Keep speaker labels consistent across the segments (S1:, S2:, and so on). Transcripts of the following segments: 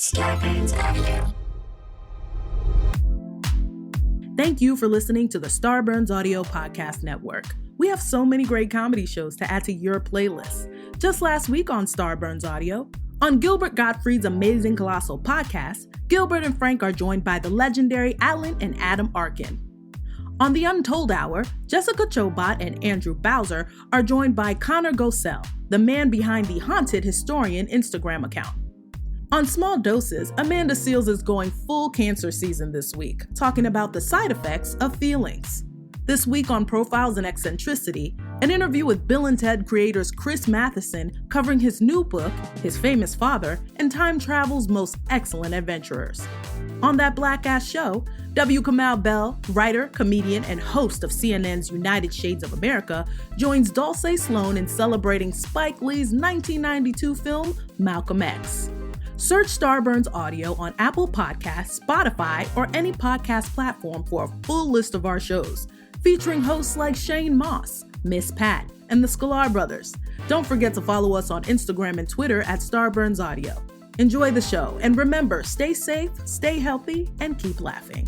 S1: Starburns Audio.
S2: Thank you for listening to the Starburns Audio Podcast Network. We have so many great comedy shows to add to your playlist. Just last week on Starburns Audio, on Gilbert Gottfried's Amazing Colossal Podcast, Gilbert and Frank are joined by the legendary Alan and Adam Arkin. On The Untold Hour, Jessica Chobot and Andrew Bowser are joined by Connor Gosell, the man behind the Haunted Historian Instagram account. On Small Doses, Amanda Seales is going full cancer season this week, talking about the side effects of feelings. This week on Profiles in Eccentricity, an interview with Bill and Ted creators Chris Matheson covering his new book, His Famous Father, and time travel's most excellent adventurers. On That Black Ass Show, W. Kamau Bell, writer, comedian, and host of CNN's United Shades of America, joins Dulce Sloan in celebrating Spike Lee's 1992 film, Malcolm X. Search Starburns Audio on Apple Podcasts, Spotify, or any podcast platform for a full list of our shows, featuring hosts like Shane Moss, Miss Pat, and the Sklar Brothers. Don't forget to follow us on Instagram and Twitter at Starburns Audio. Enjoy the show, and remember, stay safe, stay healthy, and keep laughing.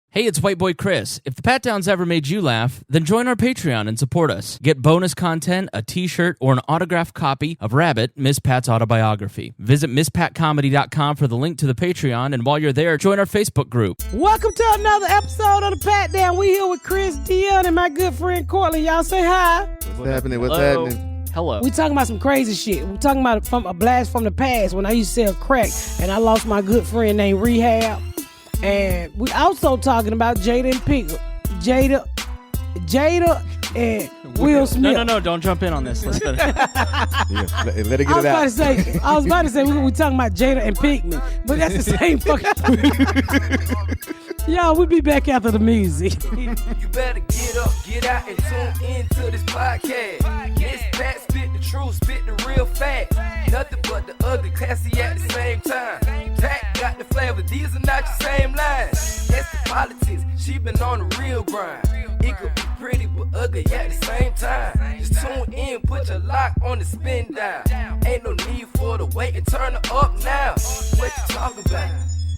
S3: Hey, it's White Boy Chris. If the Pat Downs ever made you laugh, then join our Patreon and support us. Get bonus content, a t-shirt, or an autographed copy of Rabbit, Miss Pat's autobiography. Visit MissPatComedy.com for the link to the Patreon, and while you're there, join our Facebook group.
S4: Welcome to another episode of the Pat Down. We here with Chris, Dion, and my good friend Kourtlyn. Y'all say hi.
S5: What's happening? What's
S3: Hello.
S5: happening?
S3: Hello.
S4: We talking about some crazy shit. We talking about from a blast from the past when I used to sell crack and I lost my good friend named Rehab. And we also talking about Jada and Pickle. Jada and Will Smith.
S3: No, don't jump in on this. Let's go.
S5: Yeah, let it get it out.
S4: I was about to say we talking about Jada and Pinkman, but that's the same fucking. Y'all, we'll be back after the music.
S6: You better get up, get out, and tune into this podcast. It's Pat, spit the truth, spit the real fact. Nothing but the ugly, classy at the same time. Pat got the flavor, these are not your same lines. That's the politics, she been on the real grind. It could be pretty but ugly at the same time. Just tune in, put your lock on the spin down. Ain't no need for the wait and turn it up now. What you talking about?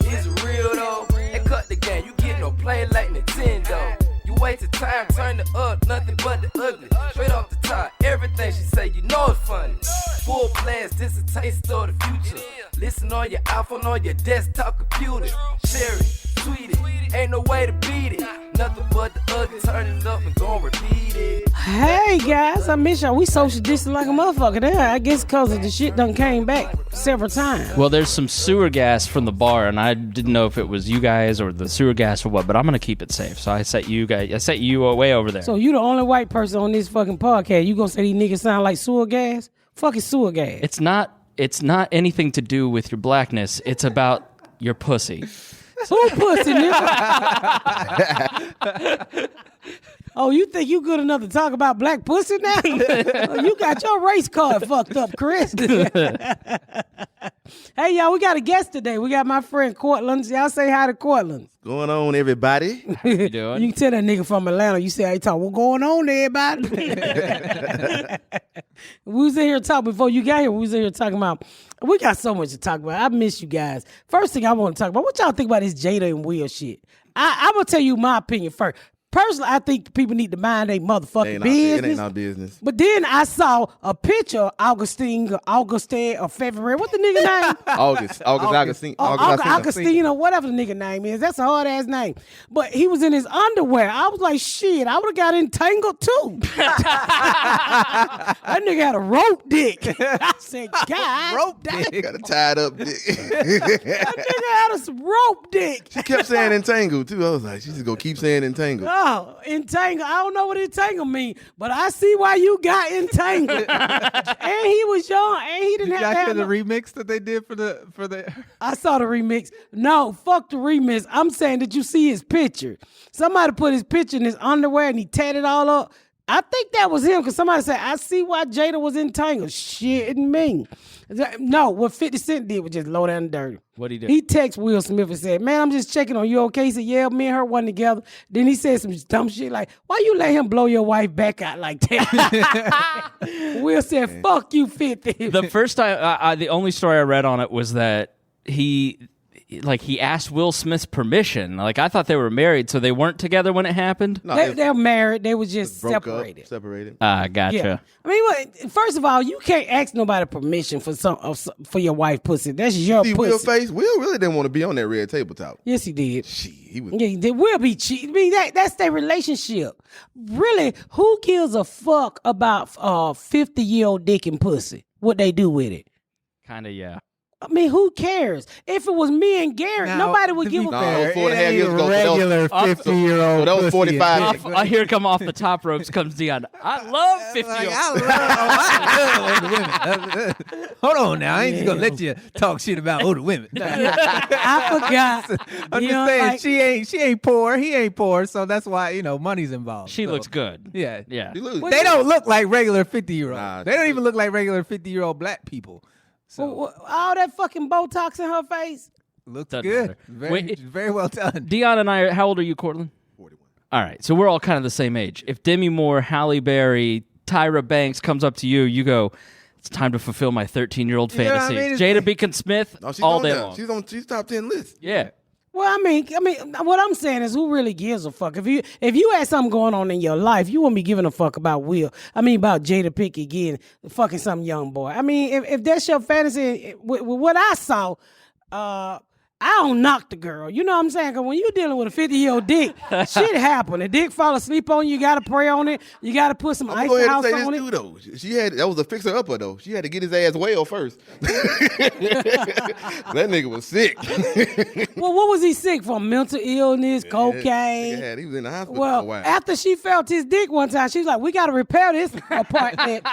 S6: It's real though. And cut the game, you get no play like Nintendo. You wasted time, turn it up, nothing but the ugly. Straight off the top, everything she say, you know it's funny. Full blast, this a taste of the future. Listen on your iPhone, on your desktop computer. Share it, tweet it, ain't no way to beat it. Nothing but the ugly, turn it up and gon' repeat it.
S4: Hey guys, I miss y'all. We social distant like a motherfucker there. I guess because of the shit done came back several times.
S3: Well, there's some sewer gas from the bar, and I didn't know if it was you guys or the sewer gas or what, but I'm going to keep it safe. So I set you way over there.
S4: So you the only white person on this fucking podcast. You gonna say these niggas sound like sewer gas? Fucking sewer gas.
S3: It's not anything to do with your blackness. It's about your pussy.
S4: Who pussy, nigga? Oh, you think you good enough to talk about black pussy now? Oh, you got your race card fucked up, Chris. Hey, y'all, we got a guest today. We got my friend Kourtlyn. Y'all say hi to Kourtlyn.
S5: Going on, everybody?
S3: You doing?
S4: You can tell that nigga from Atlanta. You say, hey, talk, what's going on, everybody? We was in here talking before you got here. We was in here talking about, we got so much to talk about. I miss you guys. First thing I want to talk about, what y'all think about this Jada and Will shit? I'm going to tell you my opinion first. Personally, I think people need to mind their motherfucking business.
S5: It ain't our business.
S4: But then I saw a picture of Augustine or February. What the nigga name?
S5: Augustine,
S4: or whatever the nigga name is. That's a hard ass name. But he was in his underwear. I was like, shit, I would have got entangled too. That nigga had a rope dick. I said, God,
S5: rope dick. Got a tied up dick.
S4: That nigga had a rope dick.
S5: She kept saying entangled too. I was like, she's just gonna keep saying entangled.
S4: Oh, entangle. I don't know what entangle mean, but I see why you got entangled. And he was young, and he didn't have to have
S7: the remix that they did for the.
S4: I saw the remix. No, fuck the remix. I'm saying that you see his picture. Somebody put his picture in his underwear and he tatted all up. I think that was him because somebody said, I see why Jada was entangled. Shit me. No, what 50 Cent did was just low down and dirty.
S3: What'd he do?
S4: He texted Will Smith and said, man, I'm just checking on you, okay? He said, yeah, me and her wasn't together. Then he said some dumb shit like, why you let him blow your wife back out like that? Will said, fuck you, 50.
S3: The first time, the only story I read on it was that he asked Will Smith's permission. Like, I thought they were married, so they weren't together when it happened.
S5: No,
S4: They're married. They were just
S5: broke
S4: separated.
S5: Up, separated.
S3: Gotcha.
S4: Yeah. I mean, first of all, you can't ask nobody permission for your wife pussy. That's your
S5: See,
S4: pussy.
S5: Will really didn't want to be on that red table talk.
S4: Yes, he did.
S5: He was.
S4: Yeah, they will be cheating. I mean, that's their relationship. Really, who gives a fuck about 50-year-old dick and pussy? What they do with it?
S3: Kind of, yeah.
S4: I mean, who cares? If it was me and Garrett,
S7: Now,
S4: nobody would give a
S5: No,
S4: fuck.
S5: 4.5 years ago.
S7: Regular
S5: So
S7: 50-year-old.
S5: that was 45.
S3: Here come off the top ropes comes Dion. I love 50
S7: Like, I love older women. Hold on now. I ain't just going to let you talk shit about older women.
S4: I forgot.
S7: I'm
S4: You
S7: just
S4: know,
S7: saying,
S4: like-
S7: she ain't poor. He ain't poor. So that's why, money's involved.
S3: She
S7: So,
S3: looks good.
S7: Yeah.
S3: Yeah.
S5: He lose.
S7: They don't look like regular 50-year-olds.
S5: Nah,
S7: they don't even look like regular 50-year-old black people. So
S4: all that fucking Botox in her face.
S7: looks
S3: Doesn't
S7: good.
S3: matter.
S7: Very,
S3: Wait,
S7: very well done.
S3: Dion and I, how old are you, Kourtlyn?
S5: 41.
S3: All right, so we're all kind of the same age. If Demi Moore, Halle Berry, Tyra Banks comes up to you, you go, it's time to fulfill my 13-year-old
S7: You know what I
S3: fantasies.
S7: mean?
S3: Jada Beacon Smith,
S5: No, she's
S3: all
S5: on
S3: day
S5: there.
S3: long.
S5: She's top 10 list.
S3: Yeah.
S4: Well, I mean, what I'm saying is, who really gives a fuck? If you had something going on in your life, you wouldn't be giving a fuck about about Jada Pinkett getting fucking some young boy. I mean, if that's your fantasy, with what I saw, I don't knock the girl. You know what I'm saying? Because when you're dealing with a 50-year-old dick, shit happen. The dick fall asleep on you. You got to pray on it. You got to put some
S5: I'm
S4: ice
S5: going to go
S4: house
S5: ahead and
S4: on
S5: say
S4: it.
S5: this too, though. That was a fixer-upper, though. She had to get his ass well first. That nigga was sick.
S4: Well, what was he sick from? Mental illness, cocaine?
S5: He was in the hospital for a
S4: Well,
S5: while.
S4: after she felt his dick one time, she was like, we got to repair this apartment.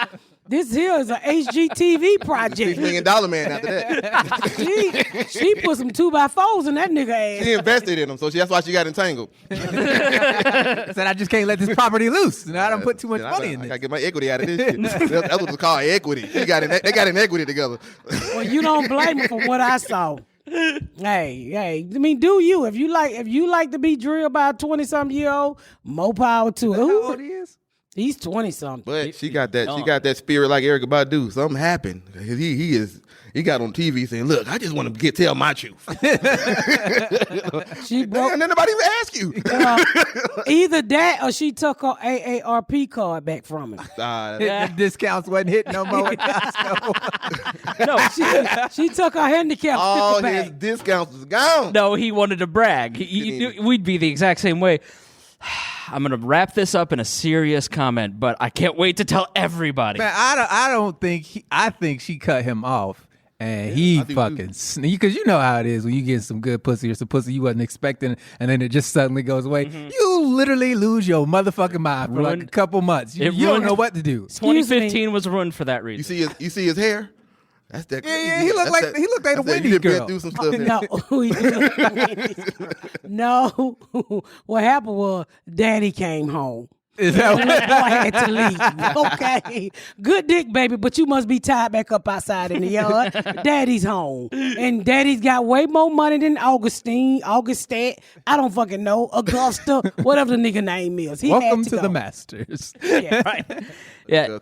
S4: This here is a HGTV
S5: $6
S4: project.
S5: million man after that.
S4: she put some 2x4s in that nigga
S5: She
S4: ass.
S5: invested in him, so that's why she got entangled.
S7: Said I just can't let this property loose. Now I don't put too much money in
S5: I
S7: this.
S5: gotta get my equity out of this shit. That's what it's called, equity. They got an equity together.
S4: Well, you don't blame her from what I saw. Hey, I mean, do you? If you like to be drilled by a 20-something-year-old, more power to her.
S7: How old he is?
S4: He's 20-something.
S5: But she got that spirit like Erykah Badu. Something happened. He got on TV saying, "Look, I just want to tell my truth."
S4: She broke.
S5: And then nobody even ask you.
S4: Either that or she took her AARP card back from him.
S7: The discounts wasn't hitting no more at Costco.
S3: No,
S4: She took her handicap
S5: All
S4: sticker
S5: his
S4: back.
S5: discounts was gone.
S3: no, he wanted to brag. We'd be the exact same way. I'm going to wrap this up in a serious comment, but I can't wait to tell everybody.
S7: Man, I don't think I think she cut him off, and he fucking because you know how it is when you get some good pussy or some pussy you wasn't expecting, and then it just suddenly goes away.
S3: Mm-hmm.
S7: You literally lose your motherfucking mind for like a couple months. You don't know what to do.
S3: 2015 was ruined for that reason.
S5: You see his hair? That's that.
S7: Yeah, he looked like a Wendy's
S5: you been
S7: girl.
S5: through some stuff.
S4: No, what happened was Daddy came home.
S7: Is that
S4: Boy had to leave. Okay, good dick, baby, but you must be tied back up outside in the yard. Daddy's home, and Daddy's got way more money than Augustat. I don't fucking know, Augusta, whatever the nigga name is. He
S7: Welcome
S4: had
S7: to
S4: go.
S7: the Masters.
S4: Yeah.
S3: Right. Yeah,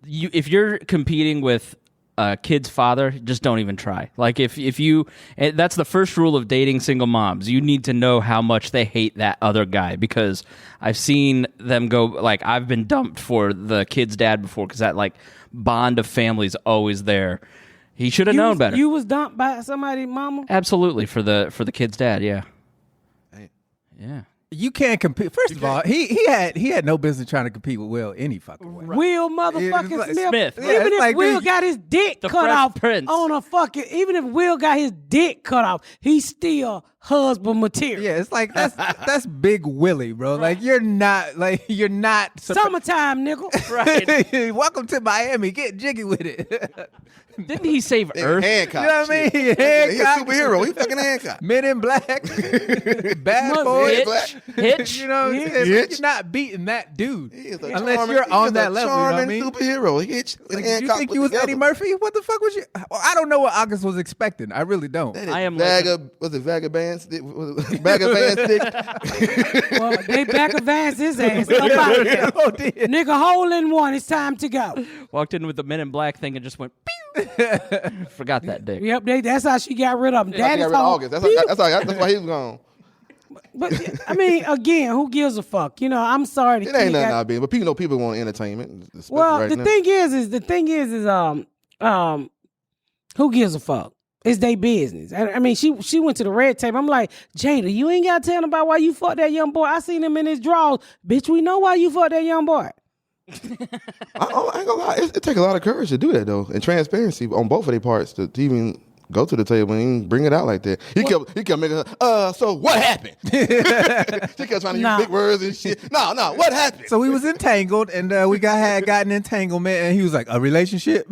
S3: if you're competing with a kid's father, just don't even try. Like if you, that's the first rule of dating single moms. You need to know how much they hate that other guy, because I've seen them go, like, I've been dumped for the kid's dad before, because that like bond of family's always there. He should have known better.
S4: You was dumped by somebody's mama?
S3: Absolutely, for the kid's dad. Yeah.
S5: Hey.
S3: Yeah.
S7: You can't compete. First of all, he had no business trying to compete with Will any fucking way.
S4: Will motherfucking
S7: Yeah,
S4: Smith.
S3: Smith.
S7: Yeah,
S4: Even
S7: it's
S4: if
S7: like
S4: Will
S7: the-
S4: got his dick
S3: the
S4: cut
S3: Fresh
S4: off
S3: Prince.
S4: on a fucking, even if Will got his dick cut off, he's still husband material.
S7: Yeah, it's like that's Big Willie, bro. Like you're not
S4: Summertime, nigga.
S3: Right.
S7: Welcome to Miami. Get jiggy with it.
S3: Didn't he save Earth?
S5: Hancock.
S7: You know what I mean?
S5: Shit. He a
S7: Hancock.
S5: superhero. He fucking Hancock.
S7: Men in Black, Bad
S4: Must
S7: Boys.
S3: Bitch. Hitch.
S7: You know what I'm saying?
S5: Hitch.
S7: You're not beating that dude
S5: He is a
S7: unless
S5: charming-
S7: you're
S5: he
S7: on
S5: is
S7: that
S5: a
S7: level. You know what I
S5: charming
S7: mean?
S5: superhero. Hitch.
S7: Like, did you think you was Eddie Murphy? What the fuck was you? Well, I don't know what August was expecting. I really don't.
S3: I am
S5: was it Vagabond stick? Vagabond stick?
S4: Well, they back advance his ass. Up out of there.
S7: Oh, dear.
S4: Nigga, hole in one. It's time to go.
S3: walked in with the Men in Black thing and just went. Pew! Forgot that dick.
S4: Yep, that's how she got rid of him.
S5: I got rid of August. That's why he was gone.
S4: But I mean, again, who gives a fuck? You know, I'm sorry.
S5: It ain't nothing out being, but people want entertainment.
S4: Well,
S5: right
S4: the
S5: now.
S4: thing is, who gives a fuck? It's their business. I mean, she went to the red tape. I'm like, Jada, you ain't got to tell nobody why you fucked that young boy. I seen him in his drawers. Bitch, we know why you fucked that young boy.
S5: I ain't gonna lie. It takes a lot of courage to do that though, and transparency on both of their parts to even go to the table and even bring it out like that. He kept making her, so what happened? She kept trying to use big words and shit. No, what happened?
S7: So we was entangled, and we had an entanglement, and he was like, a relationship?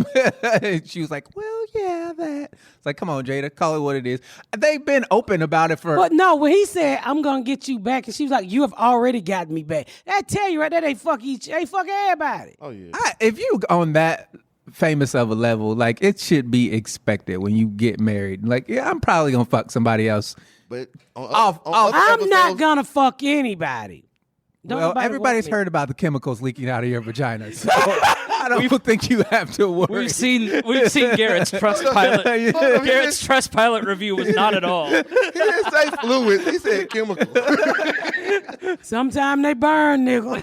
S7: And she was like, well, yeah, that. It's like, come on, Jada, call it what it is. They've been open about it for...
S4: But no, when he said, I'm going to get you back, and she was like, you have already gotten me back. That tell you right there, they fuck everybody.
S5: Oh, yeah.
S7: if you on that famous of a level, like, it should be expected when you get married. Like, yeah, I'm probably going to fuck somebody else.
S5: But
S4: I'm not going to fuck anybody. Don't
S7: Well,
S4: nobody
S7: everybody's
S4: want me.
S7: heard about the chemicals leaking out of your vagina. So I don't think you have to worry.
S3: We've seen Garrett's Trust Pilot. Garrett's Trust Pilot review was not at all.
S5: He didn't say fluids. He said chemical.
S4: Sometime they burn, nigga.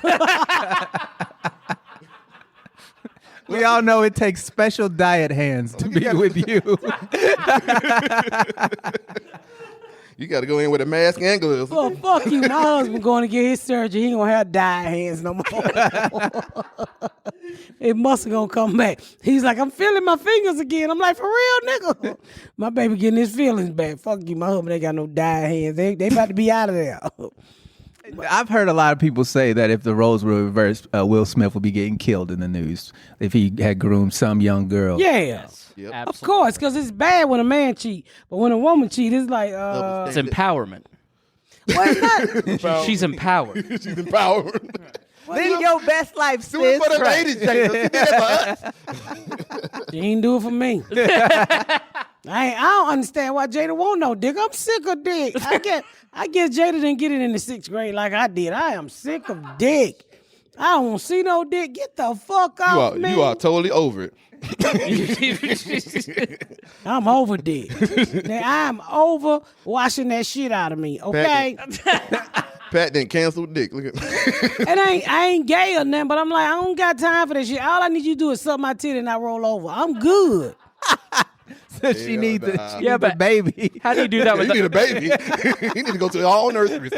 S7: We all know it takes special diet hands to be with you.
S5: You got to go in with a mask and gloves.
S4: Well, fuck you. My husband going to get his surgery. He ain't gonna have dyed hands no more. It must have gonna come back. He's like, I'm feeling my fingers again. I'm like, for real, nigga. My baby getting his feelings back. Fuck you. My husband ain't got no dyed hands. They about to be out of there.
S7: I've heard a lot of people say that if the roles were reversed, Will Smith would be getting killed in the news if he had groomed some young girl.
S4: Yeah.
S5: Yep.
S4: Of course, because it's bad when a man cheat. But when a woman cheat, it's like,
S3: It's empowerment.
S4: well, it's not.
S3: She's empowered.
S5: She's empowered.
S7: Live your best life,
S5: Do it for the ladies, Jada. She did it for us.
S4: She ain't do it for me. I don't understand why Jada won't no dick. I'm sick of dick. I guess Jada didn't get it in the 6th grade like I did. I am sick of dick. I don't want to see no dick. Get the fuck out, man.
S5: You are totally over it.
S4: I'm over dick. I'm over washing that shit out of me. Okay,
S5: Pat didn't cancel dick. Look at
S4: and I ain't gay or nothing, but I'm like, I don't got time for that shit. All I need you to do is suck my titty and I roll over. I'm good.
S7: She needs
S3: Yeah,
S7: the
S3: but-
S7: baby.
S3: How do you do that
S5: you
S3: with
S5: need a baby. You need to go to all nurseries.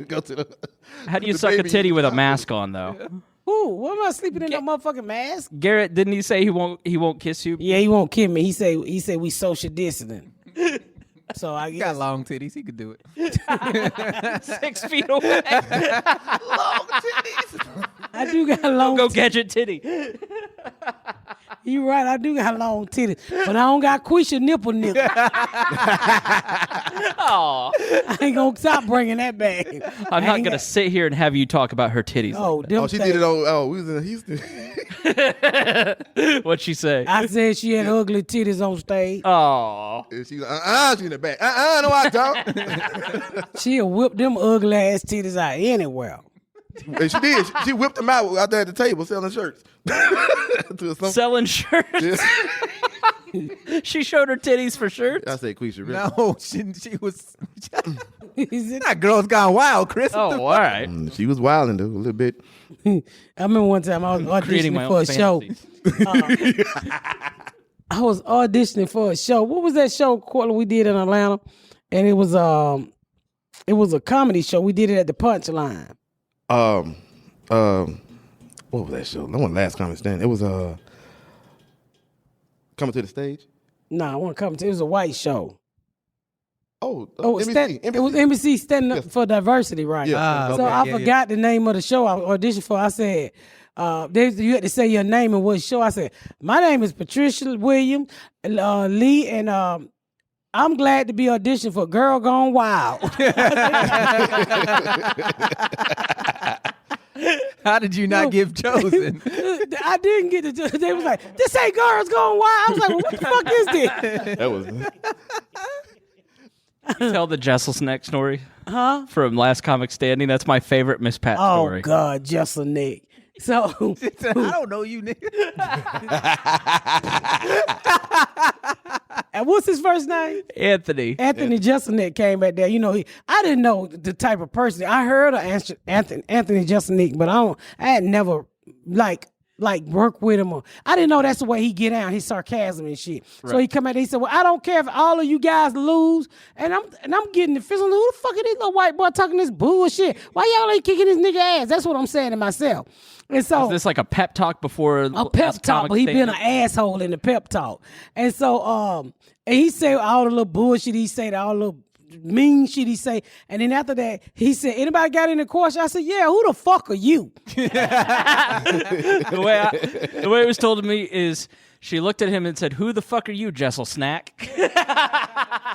S5: Go to the.
S3: How do you
S5: the
S3: suck a
S5: baby.
S3: titty with a mask on though?
S4: Ooh, what am I sleeping in that motherfucking mask?
S3: Garrett, didn't he say he won't kiss you?
S4: Yeah, he won't kill me. He said we social distancing. So I
S7: He got
S4: guess
S7: long titties. He could do it.
S3: 6 feet away.
S4: I do got long.
S3: Go gadget titty.
S4: You right, I do got long titties, but I don't got Quisha nipple.
S3: Aw.
S4: I ain't gonna stop bringing that back.
S3: I'm not gonna sit here and have you talk about her titties.
S4: Oh,
S3: like
S4: them
S5: Oh, she
S4: things.
S5: did it on. Oh, we was in Houston.
S3: that. What'd she say?
S4: I said she had ugly titties on stage.
S3: Oh.
S5: And she was, she in the back. No, I don't.
S4: She'll whip them ugly ass titties out anywhere.
S5: And she did. She whipped them out there at the table selling shirts.
S3: Selling shirts. She showed her titties for shirts.
S5: I say Quisha. Really.
S7: No, she was.
S4: Is it?
S7: That girl's gone wild, Chris.
S3: Oh, all right.
S5: She was wilding though a little bit.
S4: I remember one time I was
S3: Creating my
S4: auditioning for
S3: own
S4: a show.
S3: fantasies.
S4: I was auditioning for a show. What was that show, Kourtlyn, we did in Atlanta? And it was a comedy show. We did it at the Punchline.
S5: What was that show? No one last comment stand. It was Coming to the Stage.
S4: No, I want to come to. It was a white show.
S5: Oh,
S4: NBC.
S5: NBC.
S4: It was NBC standing up
S5: Yes.
S4: for diversity, right?
S5: Yeah.
S4: So
S7: okay,
S4: I
S7: yeah,
S4: forgot the name of the show I auditioned for. I said, you had to say your name and what show. I said, my name is Patricia Williams Lee, and I I'm glad to be auditioned for Girl Gone Wild.
S7: How did you not give chosen?
S4: I didn't get to. They was like, "This ain't Girls Gone Wild." I was like, well, "What the fuck is this?"
S5: That was.
S3: Tell the Jessel Snack story.
S4: Huh?
S3: From Last Comic Standing. That's my favorite Miss Pat story.
S4: Oh God, Jessel Nick. So
S7: I don't know you, nigga.
S4: and what's his first name?
S3: Anthony
S4: Jeselnik came back there. You know, I didn't know the type of person. I heard of Anthony Jeselnik, but I had never like work with him. I didn't know that's the way he get out, his sarcasm and shit. Right. So he come out there, he said, well, I don't care if all of you guys lose. And I'm getting the feeling, who the fuck is this little white boy talking this bullshit? Why y'all ain't kicking this nigga ass? That's what I'm saying to myself. And so
S3: is this like a pep talk before
S4: a pep talk? But he been an asshole in the pep talk. And so and he said all the little bullshit he said, all the little mean shit he say. And then after that, he said, anybody got any questions? I said, yeah, who the fuck are you?
S3: The way it was told to me is she looked at him and said, who the fuck are you, Jessel Snack?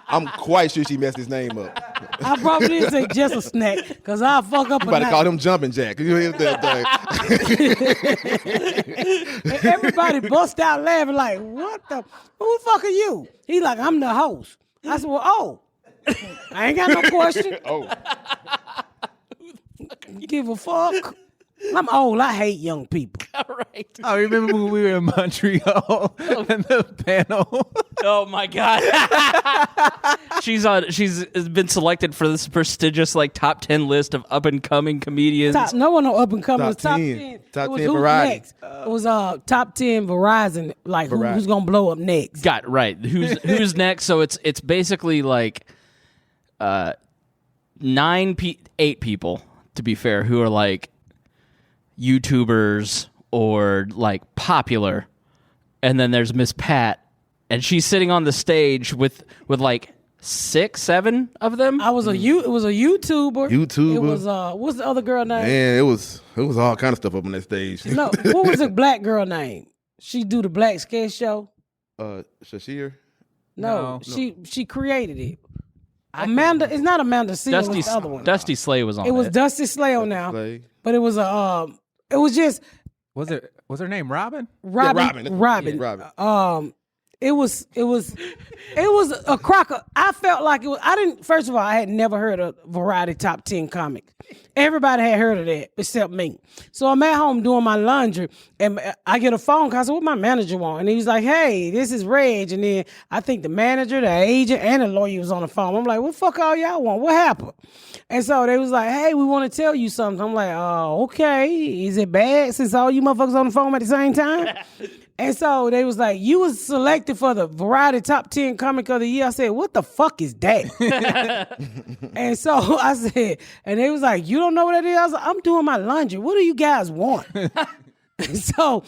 S5: I'm quite sure she messed his name up.
S4: I probably didn't say Jessel Snack because I'll fuck up
S5: you better call him Jumping Jack. You hear that thing?
S4: And everybody bust out laughing like, what the? Who the fuck are you? He like, I'm the host. I said, well, I ain't got no question. Give a fuck. I'm old. I hate young people.
S3: All right.
S7: I remember when we were in Montreal and the panel.
S3: Oh my God. She's been selected for this prestigious top 10 list of up and coming comedians.
S4: No one up and coming.
S5: Top
S4: 10.
S5: Top
S4: it was
S5: 10
S4: who's
S5: Verizon.
S4: Next. It was top 10 Verizon. Who's gonna blow up next?
S3: Got right. Who's next? So it's basically 8 people, to be fair, who are YouTubers or popular, and then there's Miss Pat, and she's sitting on the stage with 6, 7 of them.
S4: It was a YouTuber.
S5: YouTuber.
S4: It was what's the other girl name?
S5: Man, it was all kind of stuff up on that stage.
S4: No, what was the black girl name? She do the black sketch show.
S5: Shashir.
S4: No, she created it. Amanda, it's not Amanda Seale. It was the other one.
S3: Dusty Slay was on.
S4: It was Dusty Slay on now, but it was it was just.
S7: Was her name Robin?
S4: Robin.
S5: Yeah,
S4: Robin. It was a crocker. I felt like it was. I didn't. First of all, I had never heard of Variety Top 10 comic. Everybody had heard of that except me. So I'm at home doing my laundry, and I get a phone call. I said, "What my manager want?" And he was like, "Hey, this is Reg." And then I think the manager, the agent, and the lawyer was on the phone. I'm like, "What the fuck all y'all want? What happened?" And so they was like, "Hey, we want to tell you something." I'm like, "Oh, okay. Is it bad since all you motherfuckers on the phone at the same time?" And so they was like, you was selected for the Variety Top 10 Comic of the Year. I said, what the fuck is that? And so I said, and they was like, you don't know what that is? I was like, I'm doing my laundry. What do you guys want? So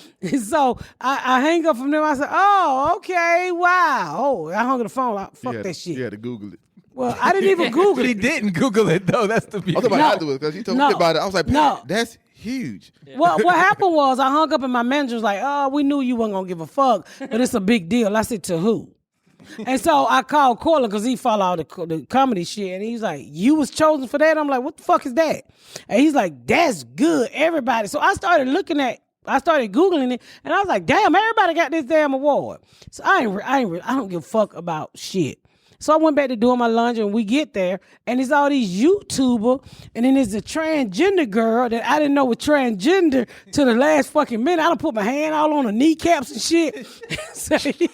S4: I hang up from them. I said, oh, okay, wow. Oh, I hung up the phone. Fuck that shit.
S5: You had to Google it.
S4: Well, I didn't even Google it.
S7: He didn't Google it, though. That's the beauty.
S5: I thought about it because you told me about it. I was like, that's huge.
S3: Yeah.
S4: Well, what happened was I hung up and my manager was like, oh, we knew you weren't going to give a fuck, but it's a big deal. I said, to who? And so I called Kourtlyn because he followed all the comedy shit. And he's like, you was chosen for that? I'm like, what the fuck is that? And he's like, that's good. Everybody. So I started Googling it, and I was like, damn, everybody got this damn award. So I don't give a fuck about shit. So I went back to doing my laundry, and we get there, and it's all these YouTubers, and then there's a transgender girl that I didn't know was transgender to the last fucking minute. I done put my hand all on her kneecaps and shit.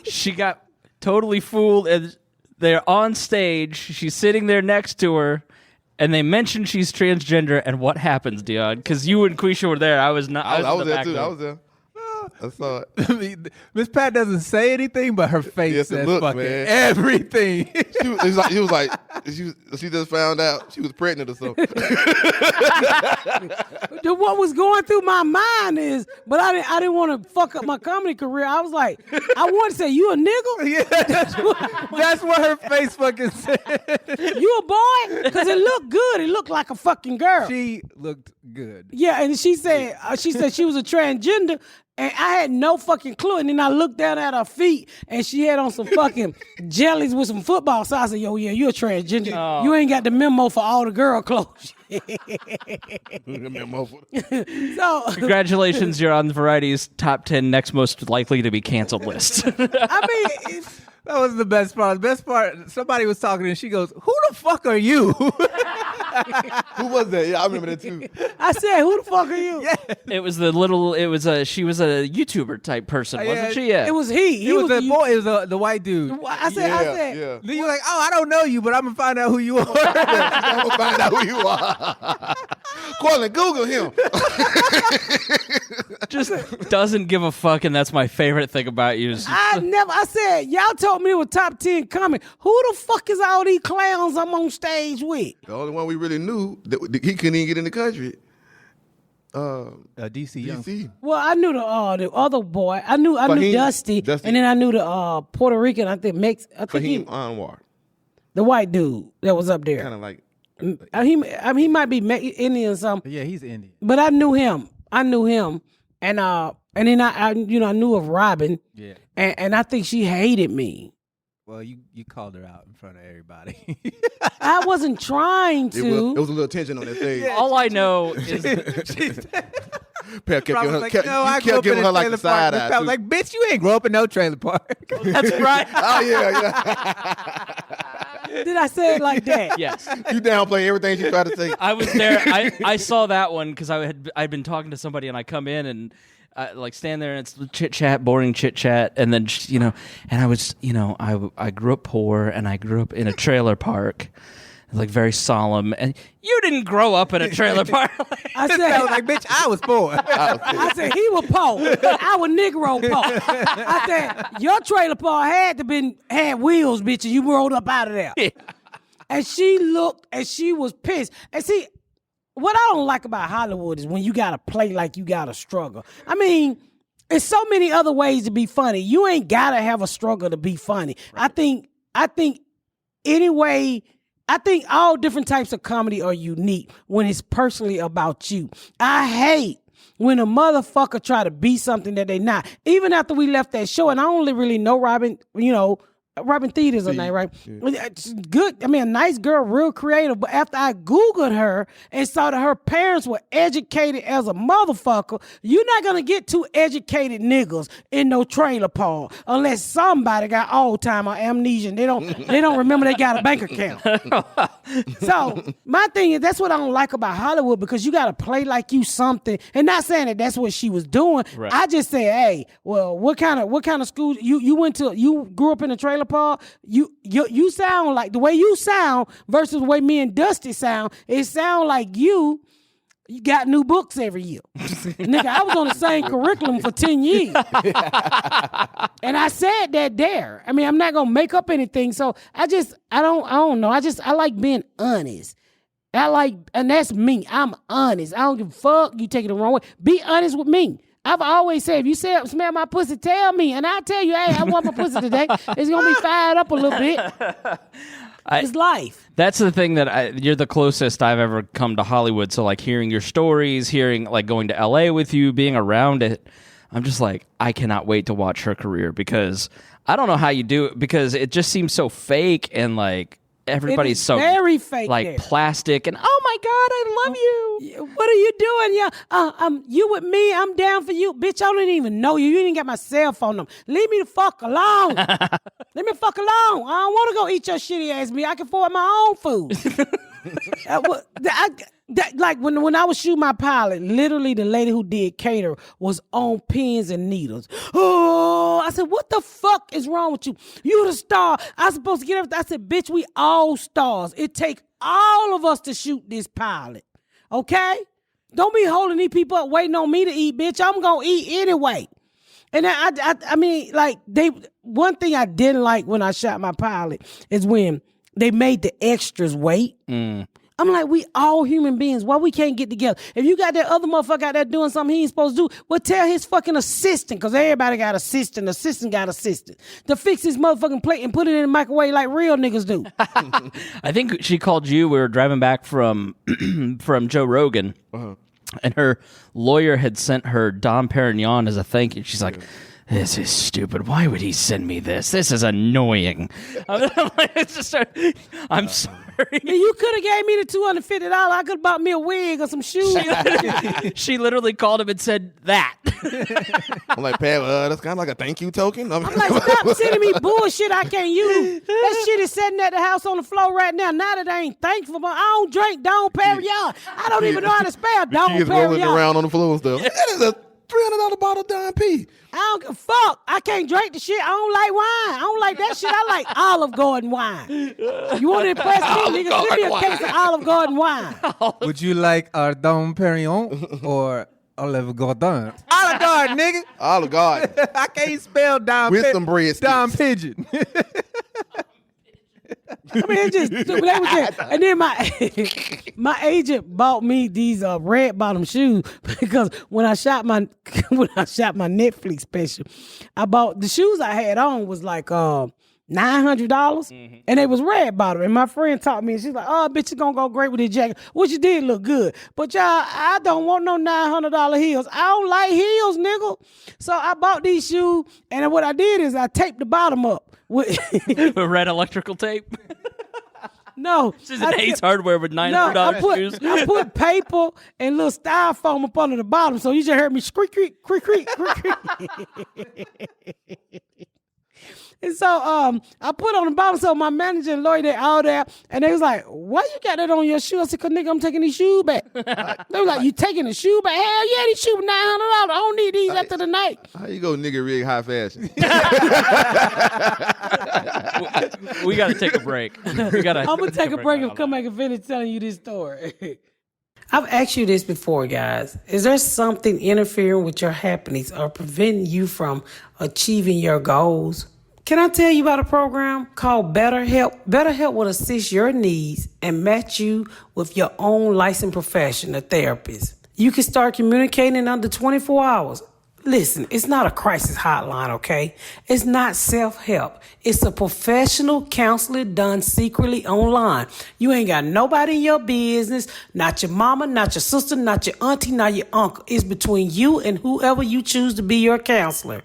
S3: She got totally fooled, and they're on stage. She's sitting there next to her, and they mention she's transgender, and what happens, Dion? Because you and Quisha were there. I was not.
S5: I was there, too. I was there. I saw it.
S7: Miss Pat doesn't say anything, but her face says fucking everything.
S5: She just found out she was pregnant or something.
S4: What was going through my mind is, but I didn't want to fuck up my comedy career. I was like, I want to say, you a nigga?
S7: Yeah, that's what her face fucking said.
S4: You a boy? Because it looked good. It looked like a fucking girl.
S7: She looked Good.
S4: Yeah, and she said she was a transgender, and I had no fucking clue. And then I looked down at her feet, and she had on some fucking jellies with some football. So I said, "Yo, yeah, you're a transgender.
S3: Oh.
S4: You ain't got the memo for all the girl clothes." So
S3: Congratulations, you're on Variety's top 10 next most likely to be canceled list.
S4: I mean,
S7: That was the best part. The best part, somebody was talking and she goes, "Who the fuck are you?"
S5: Who was that? Yeah, I remember that too.
S4: I said, "Who the fuck are you?"
S7: Yeah.
S3: She was a YouTuber type person, wasn't
S7: Yeah.
S3: she? Yeah.
S4: It was he. He
S7: It was the
S4: you-
S7: boy. It was the white dude.
S4: I said,
S5: Yeah.
S7: Then you're like, "Oh, I don't know you, but I'm gonna find out who you are."
S5: I'm gonna find out who you are. Kourtlyn, Google him.
S3: Just doesn't give a fuck, and that's my favorite thing about you.
S4: I said, y'all told me it was top 10 coming. Who the fuck is all these clowns I'm on stage with?
S5: The only one we really knew that he couldn't even get in the country.
S7: DC Young.
S5: DC.
S4: Well, I knew the other boy. I knew
S5: Fahim,
S4: Dusty, and then I knew the Puerto Rican. I think
S5: Fahim Anwar.
S4: the white dude that was up there.
S5: Kind of like.
S4: He might be Indian or something,
S7: Yeah, he's Indian.
S4: but I knew him, and then I knew of Robin,
S7: Yeah.
S4: and I think she hated me.
S7: Well, you called her out in front of everybody.
S4: I wasn't trying to.
S5: It was a little tension on that stage.
S3: All I know is
S5: Kept giving
S7: I was
S5: her,
S7: like,
S5: kept,
S7: "No,
S5: you
S7: I grew
S5: kept
S7: up in
S5: giving
S7: a
S5: her like
S7: trailer
S5: the side
S7: park."
S5: eye.
S7: I was like, "Bitch, you ain't grow up in no trailer park."
S3: that's right.
S5: oh yeah.
S4: Did I say it like that?
S3: Yes.
S5: You downplay everything she tried to say.
S3: I was there. I saw that one because I'd been talking to somebody, and I come in and like stand there and it's chit chat, boring chit chat, and then and I was I grew up poor and I grew up in a trailer park, like very solemn. And you didn't grow up in a trailer park.
S4: I
S7: I
S4: said,
S7: was like, "Bitch, I was poor."
S4: I said he was poor. I was Negro poor. I said your trailer park had wheels, bitch, and you rolled up out of there.
S3: Yeah.
S4: And she looked and she was pissed. And see, what I don't like about Hollywood is when you gotta play like you gotta struggle. I mean, there's so many other ways to be funny. You ain't gotta have a struggle to be funny. Right. I think all different types of comedy are unique when it's personally about you. I hate when a motherfucker try to be something that they not. Even after we left that show, and I only really know Robin, Robin Thede is her name, right? Yeah. Good. I mean, a nice girl, real creative. But after I Googled her and saw that her parents were educated as a motherfucker, you're not going to get two educated niggas in no trailer park unless somebody got Alzheimer's or amnesia and they don't remember they got a bank account. So my thing is, that's what I don't like about Hollywood, because you got to play like you something. And not saying that that's what she was doing. Right. I just say, hey, well, what kind of school you grew up in a trailer park? You sound like the way you sound versus the way me and Dusty sound. It sound like you got new books every year. Nigga, I was on the same curriculum for 10 years. And I said that there. I mean, I'm not gonna make up anything. So I don't know. I like being honest. And that's me. I'm honest. I don't give a fuck. You take it the wrong way. Be honest with me. I've always said, if you smell my pussy, tell me. And I'll tell you, hey, I want my pussy today. It's going to be fired up a little bit. It's life.
S3: That's the thing you're the closest I've ever come to Hollywood. So like hearing your stories, like going to LA with you, being around it, I'm just like, I cannot wait to watch her career, because I don't know how you do it, because it just seems so fake, and like everybody's so
S4: very fake,
S3: like
S4: there.
S3: Plastic, and oh my God, I love you.
S4: What are you doing? Yeah, you with me? I'm down for you, bitch. I don't even know you. You didn't get my cell phone number. Leave me the fuck alone. Leave me the fuck alone. I don't want to go eat your shitty ass meat. I can afford my own food. Like when I was shooting my pilot, literally the lady who did cater was on pins and needles. Oh, I said, what the fuck is wrong with you? You the star. I supposed to get everything. I said, bitch, we all stars. It take all of us to shoot this pilot. Okay? Don't be holding these people up waiting on me to eat, bitch. I'm going to eat anyway. And I mean, like, one thing I didn't like when I shot my pilot is when they made the extras wait. I'm like, we all human beings. Why we can't get together? If you got that other motherfucker out there doing something he ain't supposed to do, well, tell his fucking assistant, because everybody got assistant. Assistant got assistant. To fix his motherfucking plate and put it in the microwave like real niggas do.
S3: I think she called you. We were driving back from Joe Rogan. And her lawyer had sent her Dom Perignon as a thank you. She's like, this is stupid. Why would he send me this? This is annoying. I'm sorry.
S4: You could have gave me the $250. I could have bought me a wig or some shoes.
S3: She literally called him and said that.
S5: I'm like, Pat, that's kind of like a thank you token.
S4: I'm like, stop sending me bullshit I can't use. That shit is sitting at the house on the floor right now. Now that I ain't thankful, but I don't drink Dom Perignon. I don't even know how to spell Dom
S5: Kids rolling
S4: Perignon.
S5: around on the floor and stuff. That is a $300 bottle of Don P.
S4: I don't give a fuck. I can't drink the shit. I don't like wine. I don't like that shit. I like Olive Garden wine. You want to impress me, nigga? Send me a case of Olive Garden wine.
S7: Would you like our Dom Perignon or Olive Garden? Olive Garden, nigga.
S5: Olive Garden.
S7: I can't spell Dom.
S5: With some breadsticks.
S7: Dom Pigeon.
S4: I mean, it's just stupid. That was it. And then my agent bought me these red bottom shoes because when I shot my Netflix special, I bought the shoes I had on was like $900 and they was red bottom. And my friend taught me, and she's like, "Oh, bitch, it's gonna go great with this jacket," which it did look good. But y'all, I don't want no $900 heels. I don't like heels, nigga. So I bought these shoes, and what I did is I taped the bottom up with
S3: red electrical tape.
S4: No.
S3: This is an Ace Hardware with $900 shoes.
S4: I put paper and little styrofoam up under the bottom, so you just heard me squeak, creak, creak, creak, creak, creak. And so I put on the bottom, so my manager and lawyer, they all there, and they was like, "Why you got that on your shoe?" I said, "Cause nigga, I'm taking these shoes back." They were like, "You taking the shoe back?" Hell yeah, these shoes $900. I don't need these after the night.
S5: How you go nigga rig high fashion?
S3: We got to take a break.
S4: I'm gonna take a break and come back and finish telling you this story. I've asked you this before, guys. Is there something interfering with your happiness or preventing you from achieving your goals? Can I tell you about a program called BetterHelp? BetterHelp will assist your needs and match you with your own licensed professional therapist. You can start communicating in under 24 hours. Listen, it's not a crisis hotline, okay? It's not self-help. It's a professional counselor done secretly online. You ain't got nobody in your business, not your mama, not your sister, not your auntie, not your uncle. It's between you and whoever you choose to be your counselor.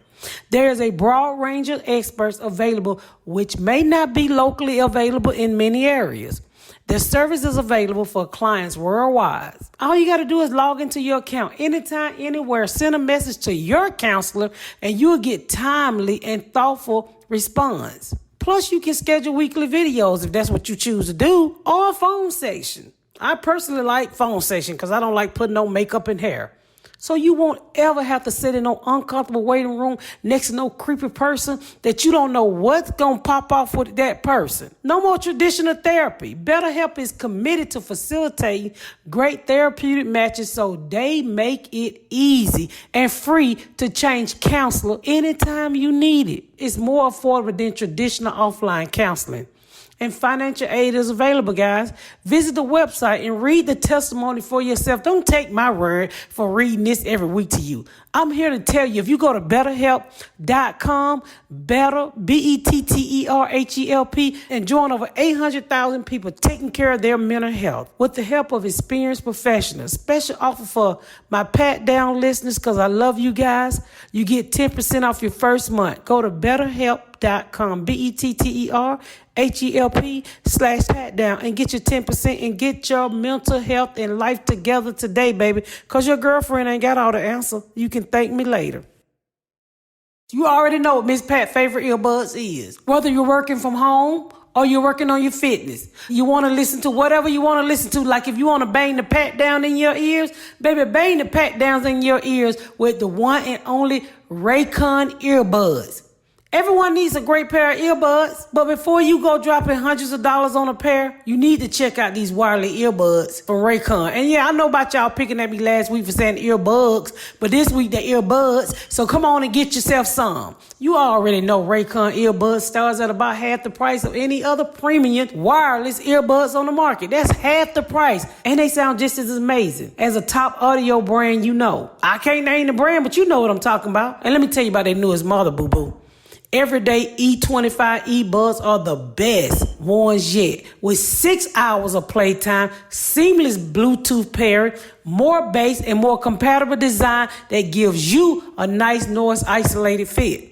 S4: There is a broad range of experts available, which may not be locally available in many areas. The service is available for clients worldwide. All you got to do is log into your account anytime, anywhere, send a message to your counselor, and you'll get timely and thoughtful response. Plus, you can schedule weekly videos if that's what you choose to do, or a phone session. I personally like phone session because I don't like putting no makeup and hair. So you won't ever have to sit in no uncomfortable waiting room next to no creepy person that you don't know what's going to pop off with that person. No more traditional therapy. BetterHelp is committed to facilitating great therapeutic matches, so they make it easy and free to change counselor anytime you need it. It's more affordable than traditional offline counseling. And financial aid is available, guys. Visit the website and read the testimony for yourself. Don't take my word for reading this every week to you. I'm here to tell you, if you go to betterhelp.com, better, BETTERHELP, and join over 800,000 people taking care of their mental health with the help of experienced professionals. Special offer for my Pat Down listeners, because I love you guys. You get 10% off your first month. Go to betterhelp.com, BETTERHELP/Pat Down, and get your 10% and get your mental health and life together today, baby, because your girlfriend ain't got all the answer. You can thank me later. You already know what Miss Pat's favorite earbuds is. Whether you're working from home or you're working on your fitness, you want to listen to whatever you want to listen to. Like if you want to bang the Pat Down in your ears, baby, bang the Pat Downs in your ears with the one and only Raycon earbuds. Everyone needs a great pair of earbuds, but before you go dropping hundreds of dollars on a pair, you need to check out these wireless earbuds from Raycon. And yeah, I know about y'all picking at me last week for saying earbuds, but this week they're earbuds, so come on and get yourself some. You already know Raycon earbuds starts at about half the price of any other premium wireless earbuds on the market. That's half the price, and they sound just as amazing as a top audio brand you know. I can't name the brand, but you know what I'm talking about. And let me tell you about their newest mother, boo-boo. Everyday E25 earbuds are the best ones yet. With 6 hours of playtime, seamless Bluetooth pairing, more bass, and more compatible design that gives you a nice noise isolated fit.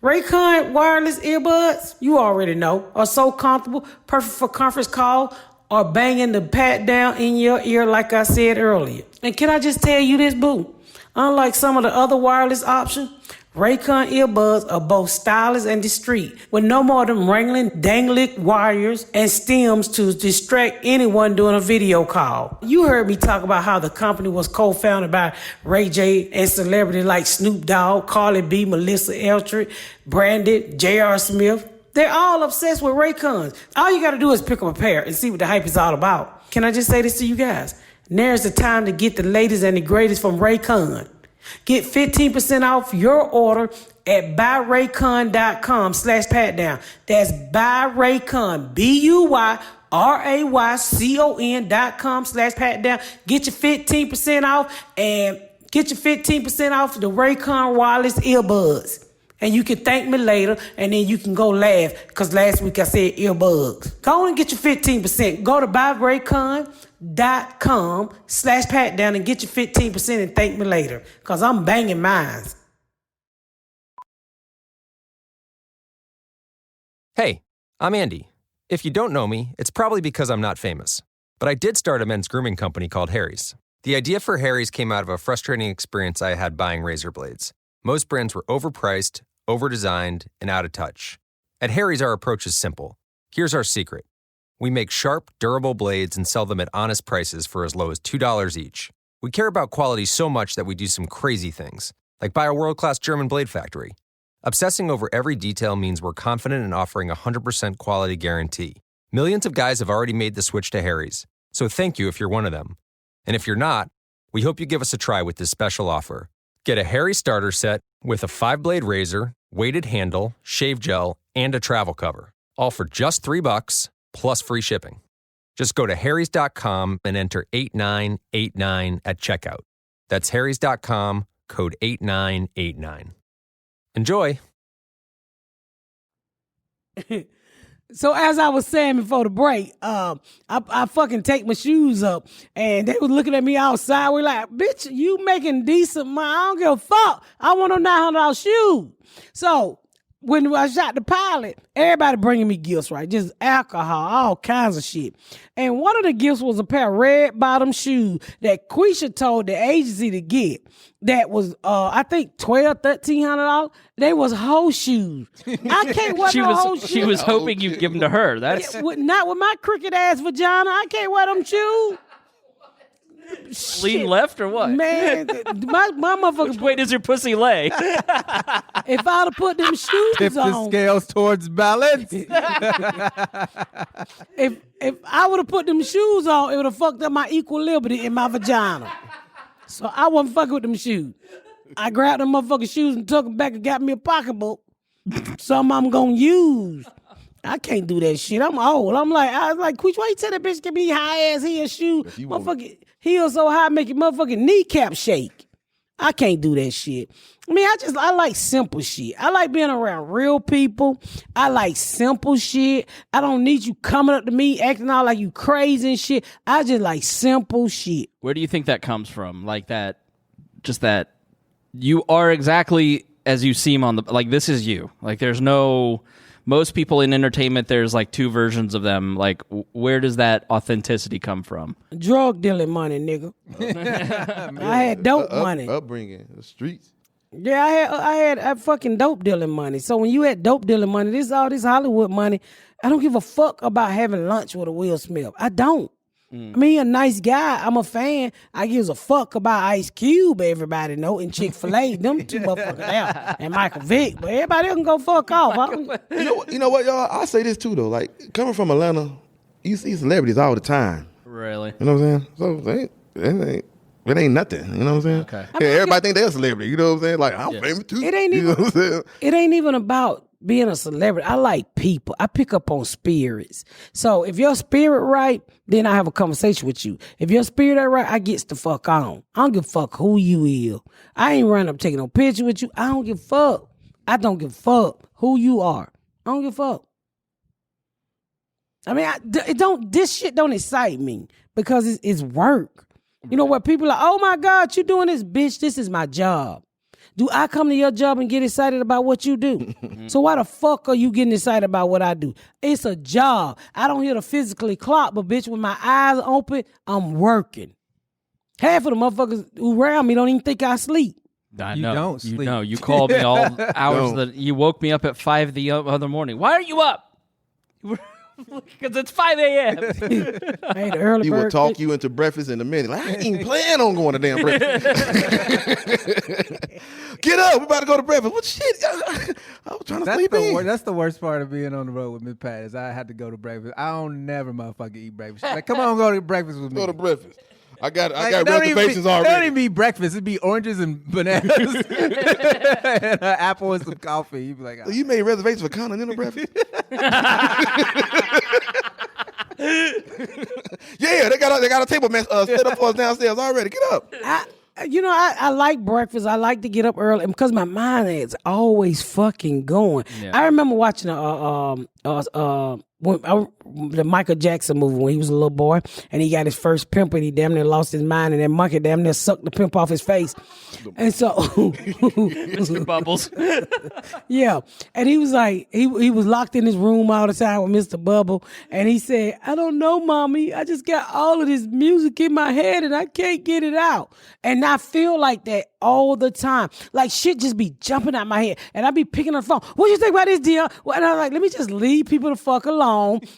S4: Raycon wireless earbuds, you already know, are so comfortable, perfect for conference call or banging the pat down in your ear like I said earlier. And can I just tell you this, boo? Unlike some of the other wireless options, Raycon earbuds are both stylish and discreet, with no more of them wrangling, dangling wires and stems to distract anyone during a video call. You heard me talk about how the company was co-founded by Ray J and celebrities like Snoop Dogg, Carly B, Melissa Etheridge, Brandon, J.R. Smith. They're all obsessed with Raycons. All you got to do is pick up a pair and see what the hype is all about. Can I just say this to you guys? Now's the time to get the latest and the greatest from Raycon. Get 15% off your order at buyraycon.com/patdown. That's buyraycon, BUYRAYCON.com/patdown. Get your 15% off and get your 15% off the Raycon wireless earbuds. And you can thank me later, and then you can go laugh, because last week I said earbuds. Go on and get your 15%. Go to buyraycon.com/patdown and get your 15% and thank me later, because I'm banging mines.
S1: Hey, I'm Andy. If you don't know me, it's probably because I'm not famous. But I did start a men's grooming company called Harry's. The idea for Harry's came out of a frustrating experience I had buying razor blades. Most brands were overpriced, overdesigned, and out of touch. At Harry's, our approach is simple. Here's our secret. We make sharp, durable blades and sell them at honest prices for as low as $2 each. We care about quality so much that we do some crazy things, like buy a world-class German blade factory. Obsessing over every detail means we're confident in offering a 100% quality guarantee. Millions of guys have already made the switch to Harry's, so thank you if you're one of them. And if you're not, we hope you give us a try with this special offer. Get a Harry starter set with a 5-blade razor, weighted handle, shave gel, and a travel cover. All for just $3 plus free shipping. Just go to harrys.com and enter 8989 at checkout. That's harrys.com, code 8989. Enjoy.
S4: So as I was saying before the break, I fucking take my shoes up, and they was looking at me outside. We're like, bitch, you making decent money. I don't give a fuck. I want a $900 shoe. So when I shot the pilot, everybody bringing me gifts, right? Just alcohol, all kinds of shit. And one of the gifts was a pair of red bottom shoes that Quisha told the agency to get. That was, I think, $1,200, $1,300. They was hoe shoes. I can't wear hoe shoes.
S3: She was hoping you'd give them to her. That's
S4: not with my crooked ass vagina. I can't wear them shoes.
S3: Lean left or what?
S4: Man, my motherfucker.
S3: Which way does your pussy lay?
S4: If I'd have put them shoes
S7: Tip the
S4: on,
S7: scales towards balance.
S4: if I would have put them shoes on, it would have fucked up my equilibrium in my vagina. So I wasn't fucking with them shoes. I grabbed them motherfucking shoes and took them back and got me a pocketbook. Something I'm gonna use. I can't do that shit. I'm old. I was like, Queech, why you tell that bitch give me high ass heel shoe? Motherfucking heel so high make your motherfucking kneecap shake. I can't do that shit. I mean, I like simple shit. I like being around real people. I like simple shit. I don't need you coming up to me acting all like you crazy and shit. I just like simple shit.
S3: Where do you think that comes from? Like that, just that you are exactly as you seem on the, like this is you. Like there's no, most people in entertainment, there's like two versions of them. Like where does that authenticity come from?
S4: Drug dealing money, nigga. I had dope money.
S5: Upbringing, the streets.
S4: Yeah, I had fucking dope dealing money. So when you had dope dealing money, this is all this Hollywood money. I don't give a fuck about having lunch with a Will Smith. I don't. I mean, a nice guy. I'm a fan. I gives a fuck about Ice Cube, everybody know, and Chick-fil-A. Them two motherfuckers there. And Michael Vick. But everybody else can go fuck off.
S5: You know what, y'all? I say this too, though. Like, coming from Atlanta, you see celebrities all the time.
S3: Really?
S5: You know what I'm saying? So it ain't nothing. You know what I'm saying?
S3: Okay.
S5: Yeah, everybody think they're a celebrity. You know what I'm saying? Like, I'm famous too.
S4: It ain't even,
S5: you know what I'm saying?
S4: It ain't even about being a celebrity. I like people. I pick up on spirits. So if your spirit right, then I have a conversation with you. If your spirit ain't right, I gets the fuck on. I don't give a fuck who you is. I ain't running up taking no picture with you. I don't give a fuck. I don't give a fuck who you are. I don't give a fuck. I mean, this shit don't excite me because it's work. You know what? People are like, oh my God, you doing this, bitch. This is my job. Do I come to your job and get excited about what you do? So why the fuck are you getting excited about what I do? It's a job. I don't hear to physically clock, but bitch, when my eyes open, I'm working. Half of the motherfuckers who around me don't even think I sleep.
S3: I
S7: You
S3: know.
S7: don't sleep.
S3: You know. You called me all hours that you woke me up at 5 the other morning. Why are you up? Because it's 5 a.m.
S4: Hey, the early
S5: He
S4: bird
S5: will talk
S4: kick.
S5: you into breakfast in a minute. Like, I ain't even plan on going to damn breakfast. Get up, we about to go to breakfast. What shit? I was trying to sleep in.
S7: That's the worst part of being on the road with Miss Pat is I had to go to breakfast. I don't never motherfucking eat breakfast. She's like, come on, go to breakfast with me.
S5: Go to breakfast. I got
S7: It don't
S5: reservations
S7: It don't
S5: already.
S7: even be breakfast. It'd be oranges and bananas and an apple and some coffee. You'd be like,
S5: So you made reservations for continental breakfast? Yeah, they got a table set up for us downstairs already. Get up.
S4: I like breakfast. I like to get up early because my mind is always fucking going.
S3: Yeah.
S4: I remember watching the Michael Jackson movie when he was a little boy and he got his first pimp and he damn near lost his mind and that monkey damn near sucked the pimp off his face. And so
S3: Mr. Bubbles.
S4: yeah. And he was like, he was locked in his room all the time with Mr. Bubble. And he said, I don't know, mommy. I just got all of this music in my head and I can't get it out. And I feel like that all the time. Like shit just be jumping out my head. And I be picking up the phone. What you think about this, deal? Well, and I'm like, let me just leave people the fuck alone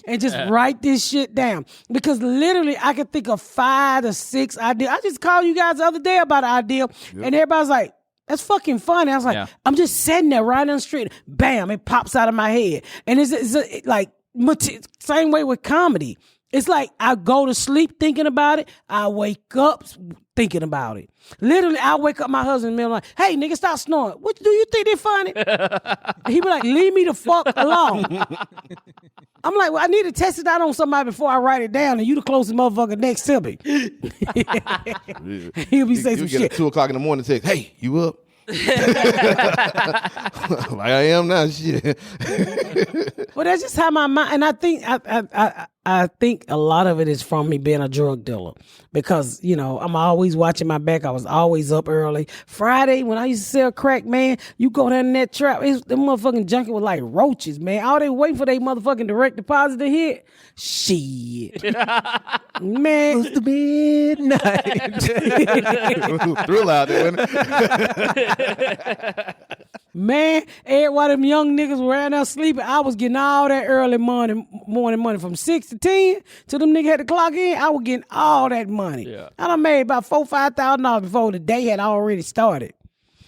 S4: and just write this shit down. Because literally I could think of 5 to 6 ideas. I just called you guys the other day about an idea. And everybody's like, that's fucking funny. I was like, I'm just sitting there right on the street. Bam, it pops out of my head. And it's like, same way with comedy. It's like I go to sleep thinking about it. I wake up thinking about it. Literally, I wake up my husband and be like, hey, nigga, stop snoring. What do you think they funny? He be like, leave me the fuck alone. I'm like, well, I need to test it out on somebody before I write it down, and you the closest motherfucker next to me. He'll be saying some
S5: get
S4: shit.
S5: at 2 o'clock in the morning and text, hey, you up? Like I am now, shit.
S4: Well, that's just how my mind, and I think a lot of it is from me being a drug dealer because, you know, I'm always watching my back. I was always up early. Friday, when I used to sell crack, man, you go down in that trap, them motherfucking junkie was like roaches, man. All they waiting for their motherfucking direct deposit to hit. Shit. Man.
S7: it's the midnight.
S5: Thrill out there, wasn't it?
S4: Man, while them young niggas were out there sleeping, I was getting all that early morning money from 6 to 10 till them niggas had to clock in. I was getting all that money. Yeah. I done made about $4,000-$5,000 before the day had already started.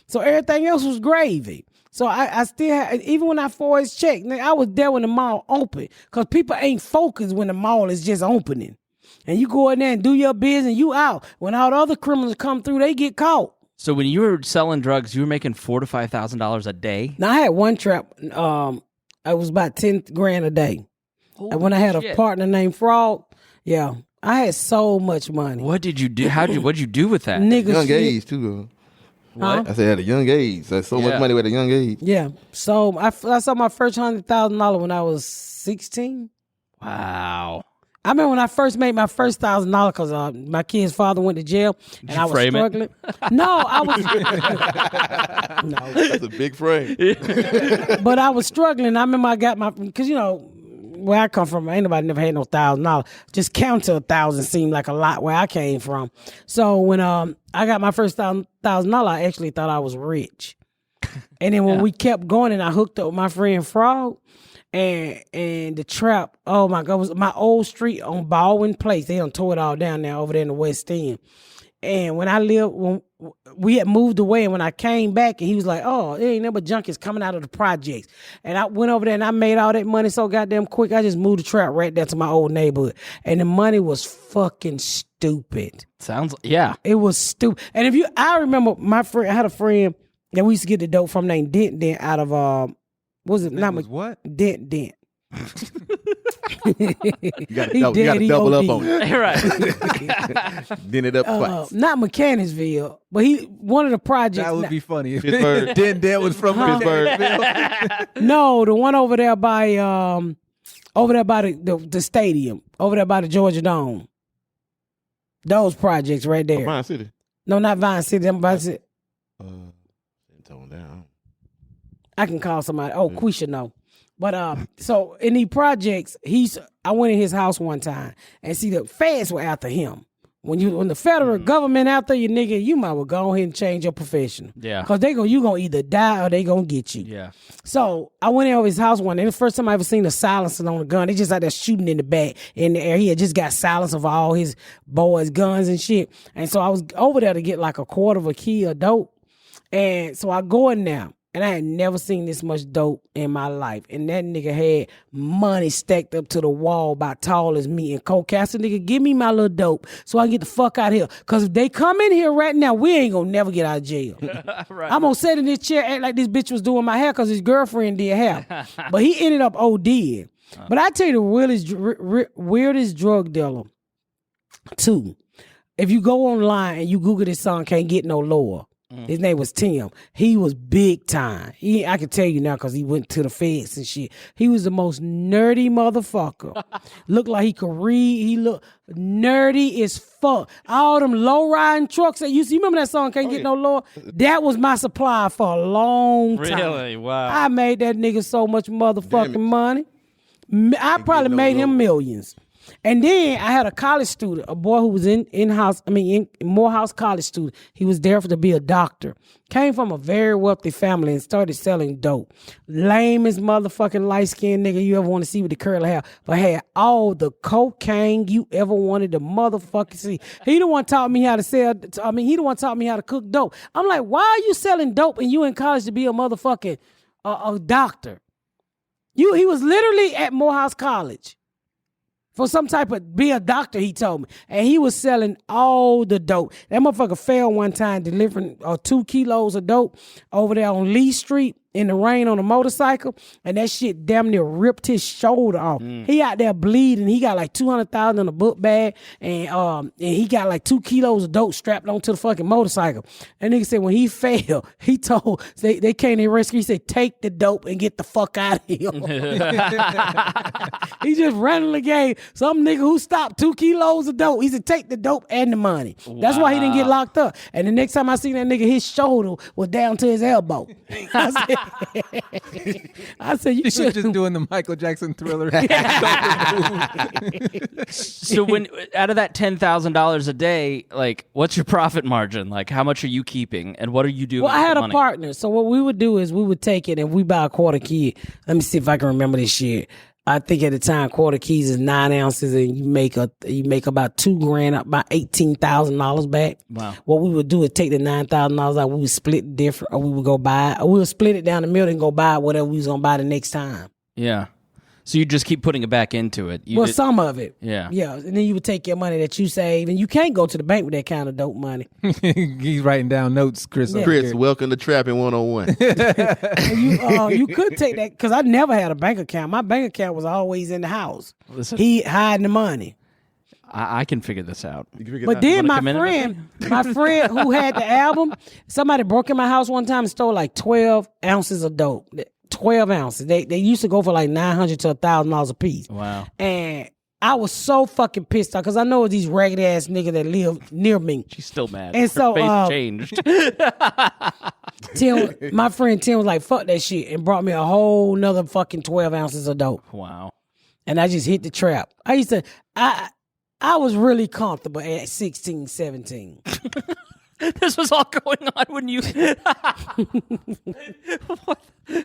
S4: So everything else was gravy. So I still had, even when I forged check, I was there when the mall opened because people ain't focused when the mall is just opening. And you go in there and do your business, you out. When all the other criminals come through, they get caught.
S3: So when you were selling drugs, you were making $4,000 to $5,000 a day?
S4: Now I had one trap. It was about $10,000 a day.
S3: Holy
S4: and when I had
S3: shit.
S4: a partner named Frog, yeah, I had so much money.
S3: What did you do? What'd you do with that?
S4: Niggas,
S5: Young age, too.
S3: What?
S5: I said at a young age. That's so much money at a young age.
S4: Yeah. So I saw my first $100,000 when I was 16.
S3: Wow.
S4: I remember when I first made my first $1,000 because my kid's father went to jail and I was
S3: frame it?
S4: struggling. No, I was. No.
S5: That's a big frame.
S4: But I was struggling. I remember I got because you know, where I come from, ain't nobody never had no $1,000. Just count to 1,000 seemed like a lot where I came from. So when I got my first $1,000, I actually thought I was rich. And then when we kept going and I hooked up with my friend Frog and the trap, oh my God, it was my old street on Baldwin Place. They done tore it all down now over there in the West End. And when we had moved away, and when I came back, and he was like, "Oh, there ain't never junkies coming out of the projects." And I went over there, and I made all that money so goddamn quick. I just moved the trap right there to my old neighborhood, and the money was fucking stupid.
S3: Sounds, yeah.
S4: It was stupid. And I remember I had a friend that we used to get the dope from named Dent out of what was it?
S7: Was what?
S4: Dent.
S5: You got to double up on it.
S3: Right.
S5: Then it up twice.
S4: Not Mechanicsville, but one of the projects.
S7: That would be funny if
S5: Pittsburgh.
S7: Denzel was from
S5: Pittsburgh.
S4: No, the one over there by the stadium, over there by the Georgia Dome. Those projects right there.
S5: Vine City.
S4: No, not Vine City. I'm about to say.
S5: Tone down.
S4: I can call somebody. Oh, Quisha, no. But so in these projects, I went in his house one time and see the feds were after him. When the federal government after you, nigga, you might well go ahead and change your profession.
S3: Yeah.
S4: Cause you gonna either die or they gonna get you.
S3: Yeah.
S4: So I went in over his house one day. The first time I ever seen a silencer on a gun. They just out there shooting in the back in the air. He had just got silence of all his boys' guns and shit. And so I was over there to get like a quarter of a key of dope. And so I go in there. And I had never seen this much dope in my life. And that nigga had money stacked up to the wall about tall as me. And cocaine. I said, nigga, give me my little dope so I can get the fuck out of here. Because if they come in here right now, we ain't going to never get out of jail. Right. I'm going to sit in this chair, act like this bitch was doing my hair because his girlfriend did hair. But he ended up ODing. But I tell you the weirdest drug dealer, too. If you go online and you Google this song, Can't Get No Lower. His name was Tim. He was big time. I can tell you now because he went to the feds and shit. He was the most nerdy motherfucker. Looked like he could read. He looked nerdy as fuck. All them low-riding trucks that you see. Remember that song, Can't Get No Lower? That was my supply for a long time.
S3: Really? Wow.
S4: I made that nigga so much motherfucking money. I probably made him millions. And then I had a college student, a boy who was in Morehouse College student. He was there to be a doctor. Came from a very wealthy family and started selling dope. Lamest motherfucking light-skinned nigga you ever want to see with the curly hair. But had all the cocaine you ever wanted to motherfucking see. He the one taught me how to he the one taught me how to cook dope. I'm like, why are you selling dope and you in college to be a motherfucking a doctor? He was literally at Morehouse College. For some type of be a doctor, he told me. And he was selling all the dope. That motherfucker fell one time delivering 2 kilos of dope over there on Lee Street in the rain on a motorcycle. And that shit damn near ripped his shoulder off. He out there bleeding. He got like $200,000 in a book bag. And he got like 2 kilos of dope strapped onto the fucking motorcycle. And nigga said when he fell, he told, they came to rescue. He said, take the dope and get the fuck out of here. He just randomly gave some nigga who stopped 2 kilos of dope. He said, take the dope and the money. Wow. That's why he didn't get locked up. And the next time I seen that nigga, his shoulder was down to his elbow. I said you should
S7: just doing the Michael Jackson Thriller.
S3: So when out of that $10,000 a day, like, what's your profit margin? Like, how much are you keeping, and what are you doing?
S4: Well, I had
S3: a
S4: partner, so what we would do is we would take it and we buy a quarter key. Let me see if I can remember this shit. I think at the time quarter keys is 9 ounces, and you make about $2,000, about $18,000 back.
S3: Wow.
S4: What we would do is take the $9,000 out, we would split it different, or we would go buy, or we would split it down the middle and go buy whatever we was gonna buy the next time.
S3: Yeah. So you just keep putting it back into it.
S4: Some of it.
S3: Yeah.
S4: Yeah. And then you would take your money that you save, and you can't go to the bank with that kind of dope money.
S7: He's writing down notes, Chris.
S4: Yeah.
S5: Chris, welcome to Trapping 101.
S4: You could take that, because I never had a bank account. My bank account was always in the house.
S3: Listen,
S4: He hiding the money.
S3: I can figure this out.
S4: But then my friend who had the album, somebody broke in my house one time and stole like 12 ounces of dope. 12 ounces. They used to go for like $900 to $1,000 a piece.
S3: Wow.
S4: And I was so fucking pissed off because I know these ragged ass niggas that live near me.
S3: She's still mad.
S4: And so,
S3: her face changed.
S4: My friend Tim was like, fuck that shit, and brought me a whole nother fucking 12 ounces of dope.
S3: Wow.
S4: And I just hit the trap. I was really comfortable at 16, 17.
S3: This was all going on when you...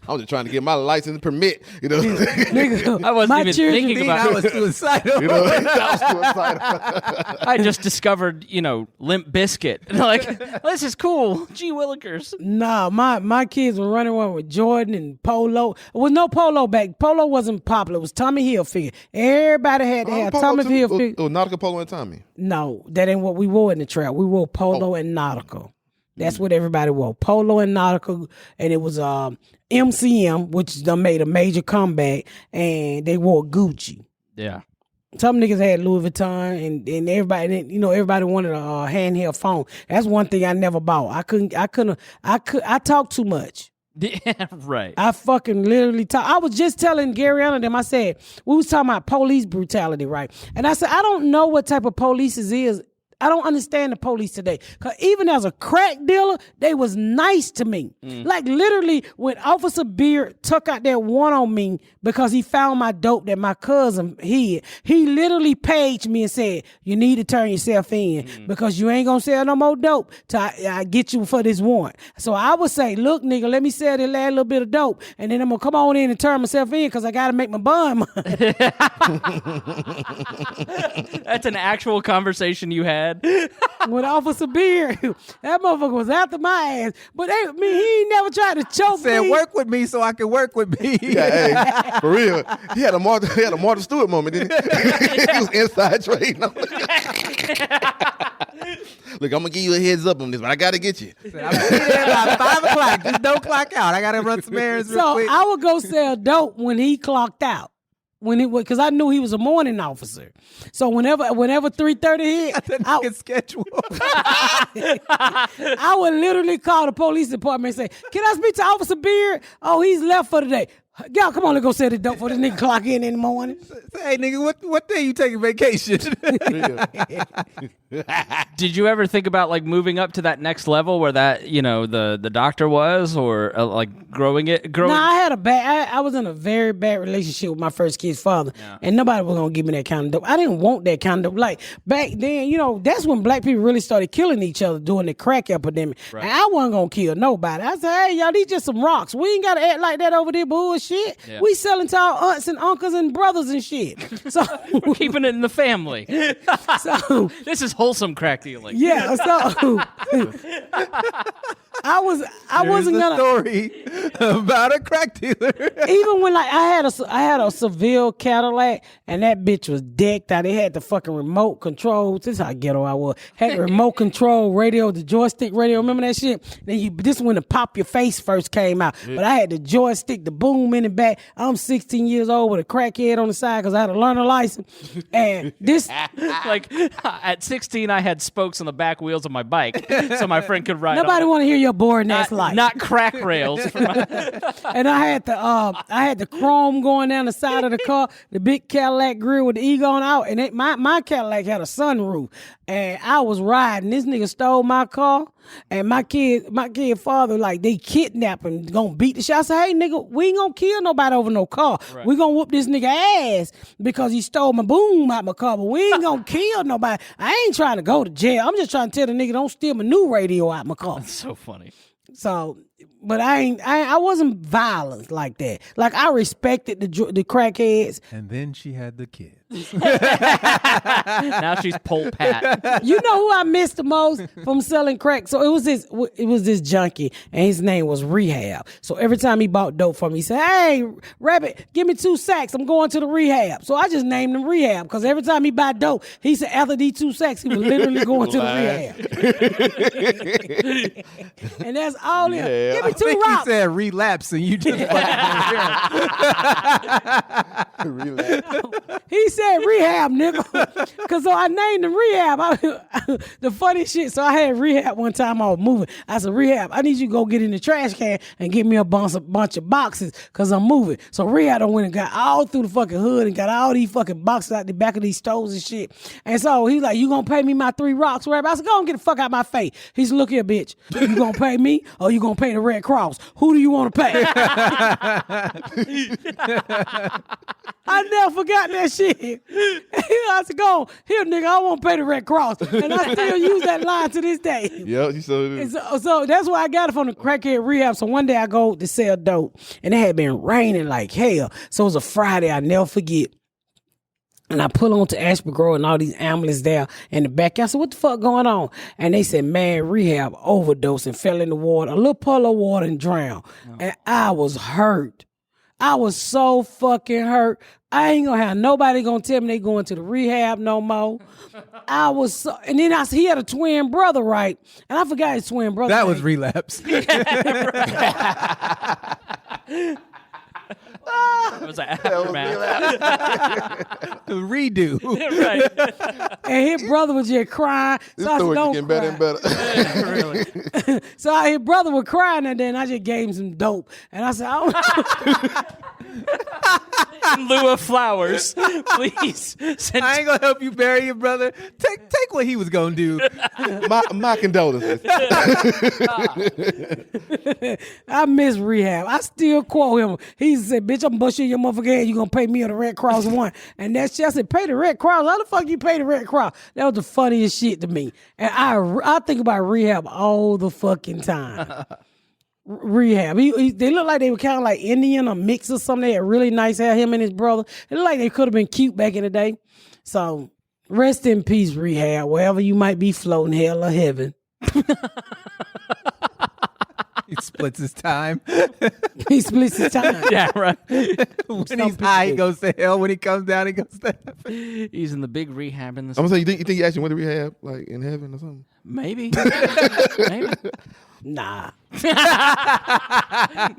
S5: I was just trying to get my license permit,
S4: Nigga,
S3: I wasn't even thinking about
S7: I was suicidal.
S5: That was suicidal.
S3: I just discovered, Limp Bizkit. And like, this is cool. Gee Willikers.
S4: Nah, my kids were running around with Jordan and Polo. There was no Polo back. Polo wasn't popular. It was Tommy Hilfiger. Everybody had to have Tommy Hilfiger.
S5: Oh, Nautica, Polo, and Tommy.
S4: No, that ain't what we wore in the trap. We wore Polo and Nautica. That's what everybody wore. Polo and Nautica, and it was MCM, which done made a major comeback, and they wore Gucci.
S3: Yeah.
S4: Some niggas had Louis Vuitton, and everybody, everybody wanted a handheld phone. That's one thing I never bought. I talk too much.
S3: Yeah, right.
S4: I fucking literally talk. I was just telling Gary and them, I said, we was talking about police brutality, right? And I said, I don't know what type of police it is. I don't understand the police today. Because even as a crack dealer, they was nice to me. Like literally when Officer Beard took out that one on me because he found my dope that my cousin hid, he literally paged me and said, you need to turn yourself in because you ain't going to sell no more dope till I get you for this warrant. So I would say, look, nigga, let me sell that last little bit of dope and then I'm going to come on in and turn myself in because I got to make my bun money.
S3: That's an actual conversation you had.
S4: With Officer Beard, that motherfucker was after my ass. But he ain't never tried to choke
S7: Said,
S4: me.
S7: work with me so I can work with me.
S5: Yeah, hey, for real. He had a Martha Stewart moment, didn't he? He was inside trading. Look, I'm gonna give you a heads up on this, but I gotta get you.
S7: Said, I'm gonna be there by 5 o'clock. Just don't clock out. I gotta run some errands real
S4: So
S7: quick.
S4: I would go sell dope when he clocked out. Because I knew he was a morning officer. So whenever 3:30 hit,
S7: I schedule.
S4: I would literally call the police department and say, can I speak to Officer Beard? Oh, he's left for the day. Y'all, come on, let's go sell the dope for this nigga clock in the morning.
S7: Hey, nigga, what day you taking vacation?
S3: Did you ever think about like moving up to that next level where that the doctor was, or like growing it?
S4: No, I was in a very bad relationship with my first kid's father, and nobody was gonna give me that kind of dope. I didn't want that kind of dope. Like back then, that's when black people really started killing each other during the crack epidemic. Right. And I wasn't gonna kill nobody. I said, hey, y'all, these just some rocks. We ain't gotta act like that over there, bullshit. Yeah. We selling to our aunts and uncles and brothers and shit. So
S3: we're keeping it in the family.
S4: So
S3: this is wholesome crack dealing.
S4: Yeah, so I wasn't gonna
S7: story about a crack dealer.
S4: Even when like I had a Seville Cadillac and that bitch was decked out. They had the fucking remote control. This is how ghetto I was. Had the remote control radio, the joystick radio. Remember that shit? Then this is when the Pop Your Face first came out. Yeah. But I had the joystick, the boom in the back. I'm 16 years old with a crackhead on the side because I had a learner license. And this
S3: like at 16 I had spokes on the back wheels of my bike so my friend could ride.
S4: Nobody want to hear your boring ass life.
S3: Not crack rails.
S4: And I had the chrome going down the side of the car, the big Cadillac grill with the E going out, and my Cadillac had a sunroof. And I was riding. This nigga stole my car, and my kid father, like, they kidnapped him, gonna beat the shit. I said, hey, nigga, we ain't gonna kill nobody over no car. Right. We gonna whoop this nigga ass because he stole my boom out my car, but we ain't gonna kill nobody. I ain't trying to go to jail. I'm just trying to tell the nigga don't steal my new radio out my car.
S3: That's so funny.
S4: So, but I wasn't violent like that. Like, I respected the crackheads.
S7: And then she had the kid.
S3: Now she's Pole Pat.
S4: You know who I missed the most from selling crack? So it was this junkie, and his name was Rehab. So every time he bought dope from me, he said, hey, Rabbit, give me 2 sacks. I'm going to the Rehab. So I just named him Rehab because every time he buy dope, he said after these 2 sacks, he was literally going to the Rehab. And that's all it. Give me 2 rocks.
S7: He said relapse, and you just
S5: Relapse.
S4: He said Rehab, nigga. Because so I named him Rehab. The funny shit, so I had Rehab one time I was moving. I said, Rehab, I need you to go get in the trash can and get me a bunch of boxes because I'm moving. So Rehab done went and got all through the fucking hood and got all these fucking boxes out the back of these stores and shit. And so he's like, you gonna pay me my 3 rocks, Rabbit? I said, go and get the fuck out my face. He said, look here, bitch. You gonna pay me or you gonna pay the Red Cross? Who do you want to pay? I never forgot that shit. I said, go here, nigga, I won't pay the Red Cross. And I still use that line to this day.
S5: Yeah, you so it is.
S4: So that's why I got it from the crackhead Rehab. So one day I go to sell dope, and it had been raining like hell. So it was a Friday, I never forget. And I pull on to Ashby Grove and all these ambulances there in the back. I said, what the fuck going on? And they said, man, Rehab overdosed and fell in the water, a little puddle of water and drowned. Oh. And I was hurt. I was so fucking hurt. I ain't gonna have nobody gonna tell me they going to the rehab no more. I was so, and then he had a twin brother, right? And I forgot his twin brother.
S7: That was relapse.
S3: It was an aftermath.
S7: Redo.
S3: Right.
S4: And his brother was just crying.
S5: This
S4: So I said,
S5: story
S4: don't
S5: getting better and better.
S3: Really.
S4: So his brother was crying, and then I just gave him some dope. And I said,
S3: In lieu of flowers, please send.
S7: I ain't gonna help you bury your brother. Take what he was gonna do.
S5: My condolences.
S4: I miss Rehab. I still quote him. He said, bitch, I'm busting your motherfucking head. You gonna pay me on the Red Cross one. And that's just, I said, pay the Red Cross? How the fuck you pay the Red Cross? That was the funniest shit to me. And I think about Rehab all the fucking time. Rehab. They look like they were kind of like Indian or mix or something. They had really nice hair, him and his brother. It looked like they could have been cute back in the day. So rest in peace, Rehab, wherever you might be floating, hell or heaven.
S7: He splits his time.
S4: He splits his time.
S3: Yeah, right.
S7: When he's high, he goes to hell. When he comes down, he goes to heaven.
S3: He's in the big rehab in the.
S5: I'm gonna say, you think he actually went to rehab, like in heaven or something?
S3: Maybe. Maybe.
S4: Nah.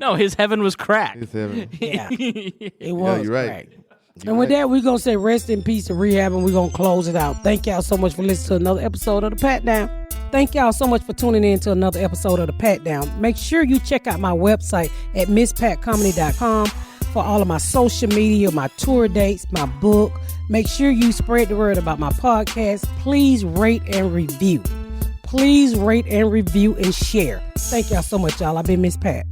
S3: No, his heaven was cracked.
S5: It's heaven.
S4: Yeah. It was.
S5: you're right.
S4: Cracked. And with that, we're going to say rest in peace to Rehab, and we're going to close it out. Thank y'all so much for listening to another episode of The Pat Down. Thank y'all so much for tuning in to another episode of The Pat Down. Make sure you check out my website at misspatcomedy.com for all of my social media, my tour dates, my book. Make sure you spread the word about my podcast. Please rate and review. Please rate and review and share. Thank y'all so much, y'all. I've been Miss Pat.